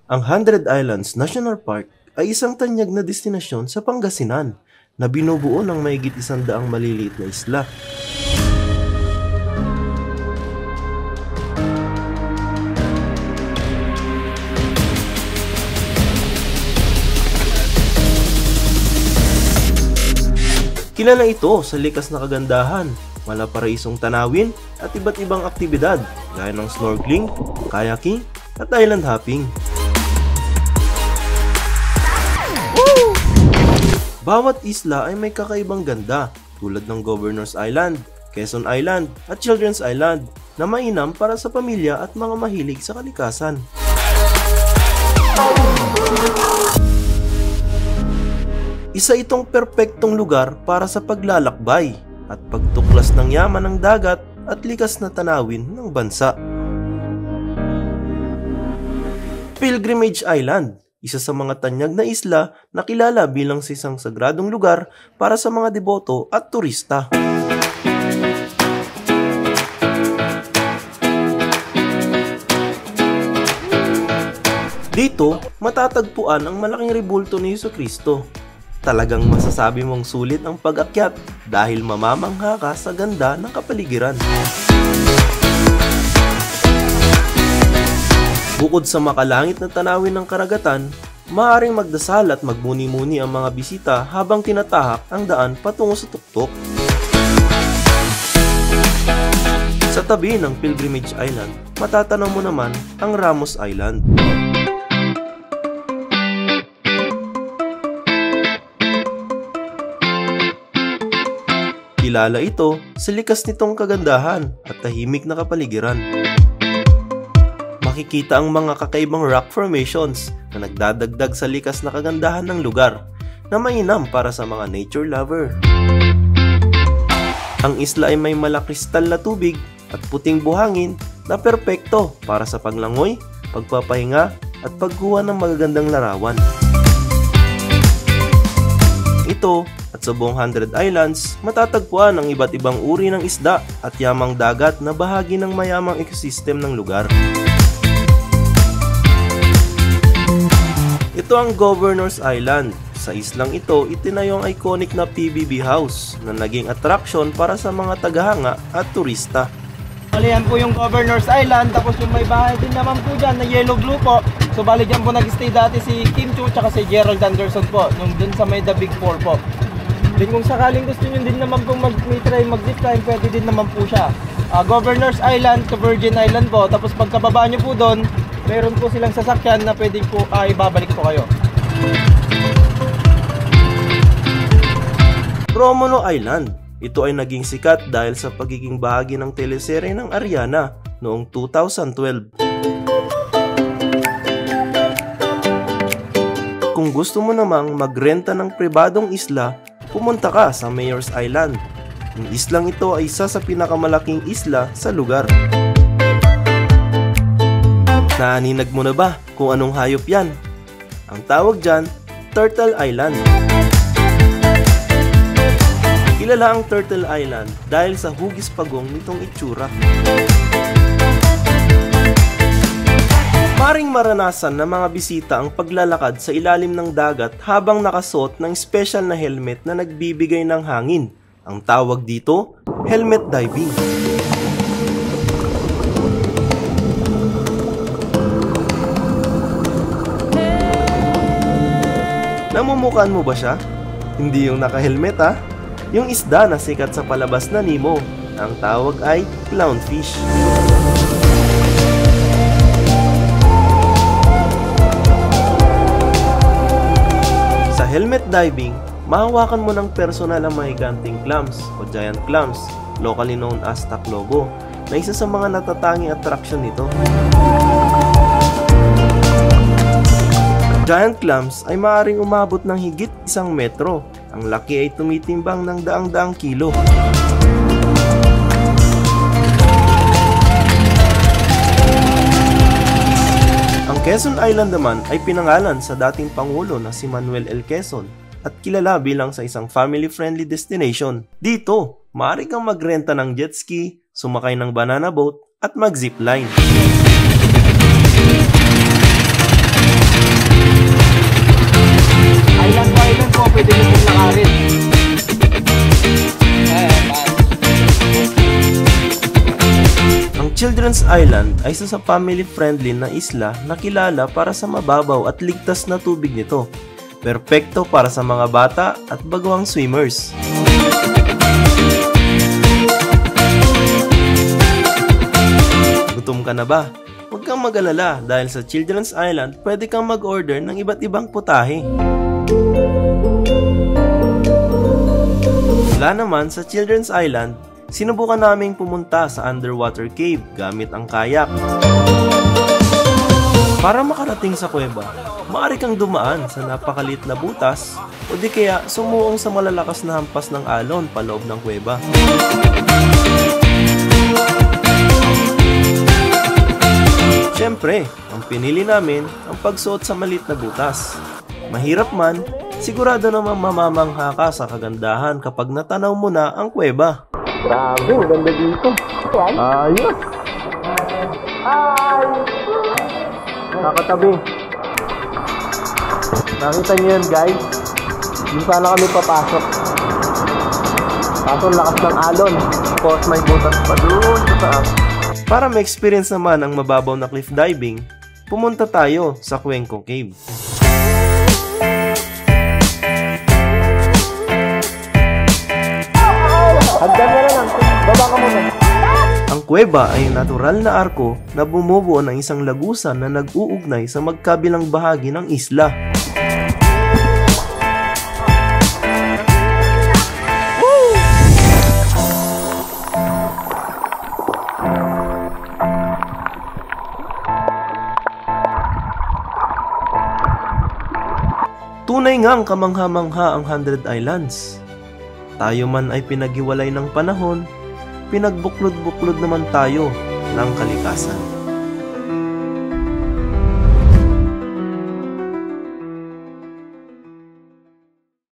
Ang Hundred Islands National Park ay isang tanyag na destinasyon sa Pangasinan na binubuo ng mahigit 100 maliliit na isla. Kilala ito sa likas na kagandahan, malaparaisong tanawin at iba't ibang aktibidad gaya ng snorkeling, kayaking at island hopping. Bawat isla ay may kakaibang ganda tulad ng Governor's Island, Quezon Island at Children's Island na mainam para sa pamilya at mga mahilig sa kalikasan. Isa itong perpektong lugar para sa paglalakbay at pagtuklas ng yaman ng dagat at likas na tanawin ng bansa. Pilgrimage Island, isa sa mga tanyag na isla na kilala bilang isang sagradong lugar para sa mga deboto at turista. Dito, matatagpuan ang malaking rebulto ni Jesucristo. Talagang masasabi mong sulit ang pag-akyat dahil mamamangha ka sa ganda ng kapaligiran. Bukod sa makalangit na tanawin ng karagatan, maaaring magdasal at magmuni-muni ang mga bisita habang tinatahak ang daan patungo sa tuktok. Sa tabi ng Pilgrimage Island, matatanaw mo naman ang Ramos Island. Kilala ito sa likas nitong kagandahan at tahimik na kapaligiran. Makikita ang mga kakaibang rock formations na nagdadagdag sa likas na kagandahan ng lugar na mainam para sa mga nature lover. Ang isla ay may malakristal na tubig at puting buhangin na perpekto para sa paglangoy, pagpapahinga at pagkuha ng magagandang larawan. Ito at sa buong Hundred Islands, matatagpuan ang iba't ibang uri ng isda at yamang dagat na bahagi ng mayamang ecosystem ng lugar. Ito ang Governor's Island. Sa islang ito, itinayo ang iconic na PBB House na naging attraction para sa mga tagahanga at turista. Yan po yung Governor's Island, tapos yung may bahay din naman po dyan na Yellow Glue po. So bali dyan po nag-stay dati si Kim Chiu at si Gerald Anderson po, nung dun sa may The Big Four po. Then kung sakaling gusto nyo din naman po mag-try mag-zipline, pwede din naman po siya. Governor's Island to Virgin Island po, tapos pagkababa nyo po doon, meron po silang sasakyan na pwede po ibabalik po kayo. Romulo Island. Ito ay naging sikat dahil sa pagiging bahagi ng teleserye ng Ariana noong 2012. Kung gusto mo namang magrenta ng pribadong isla, pumunta ka sa Mayor's Island. Ang islang ito ay isa sa pinakamalaking isla sa lugar. Naaninag mo na ba kung anong hayop yan? Ang tawag dyan, Turtle Island. Kilala ang Turtle Island dahil sa hugis pagong nitong itsura. Maring maranasan ng mga bisita ang paglalakad sa ilalim ng dagat habang nakasuot ng special na helmet na nagbibigay ng hangin. Ang tawag dito, helmet diving. Namumukan mo ba siya? Hindi yung naka-helmet ha? Yung isda na sikat sa palabas na Nemo. Ang tawag ay clownfish. Sa helmet diving, mahawakan mo ng personal ang mahiganting clams o giant clams, locally known as taklobo, na isa sa mga natatanging attraction nito. Giant clams ay maaaring umabot ng higit 1 metro. Ang laki ay tumitimbang ng daang-daang kilo. Ang Quezon Island naman ay pinangalan sa dating Pangulo na si Manuel L. Quezon at kilala bilang sa isang family-friendly destination. Dito, maaari kang magrenta ng jet ski, sumakay ng banana boat at mag-zipline. Children's Island ay isa sa family-friendly na isla na kilala para sa mababaw at ligtas na tubig nito. Perpekto para sa mga bata at baguhang swimmers. Gutom ka na ba? Huwag kang mag-alala dahil sa Children's Island pwede kang mag-order ng iba't ibang putahe. Wala naman sa Children's Island, sinubukan naming pumunta sa underwater cave gamit ang kayak. Para makarating sa kuweba, maaari kang dumaan sa napakalit na butas o di kaya sumuong sa malalakas na hampas ng alon paloob ng kuweba. Siyempre, ang pinili namin ang pagsuot sa maliit na butas. Mahirap man, sigurado namang mamamangha ka sa kagandahan kapag natanaw mo na ang kuweba. Grabe, ang ganda dito. Ayos! Hi! Nakatabi. Nakita niyo yun, guys? Doon sana kami papasok. Kaso lakas ng alon. Tapos may butas pa doon sa taas. Para ma-experience naman ang mababaw na cliff diving, pumunta tayo sa Cuenco Cave. Hagdan na lang. Baba ka muna. Ang kuweba ay natural na arko na bumubuo ng isang lagusan na nag-uugnay sa magkabilang bahagi ng isla. Tunay ngang kamangha-mangha ang 100 Islands. Tayo man ay pinaghiwalay ng panahon, pinagbuklod-buklod naman tayo ng kalikasan.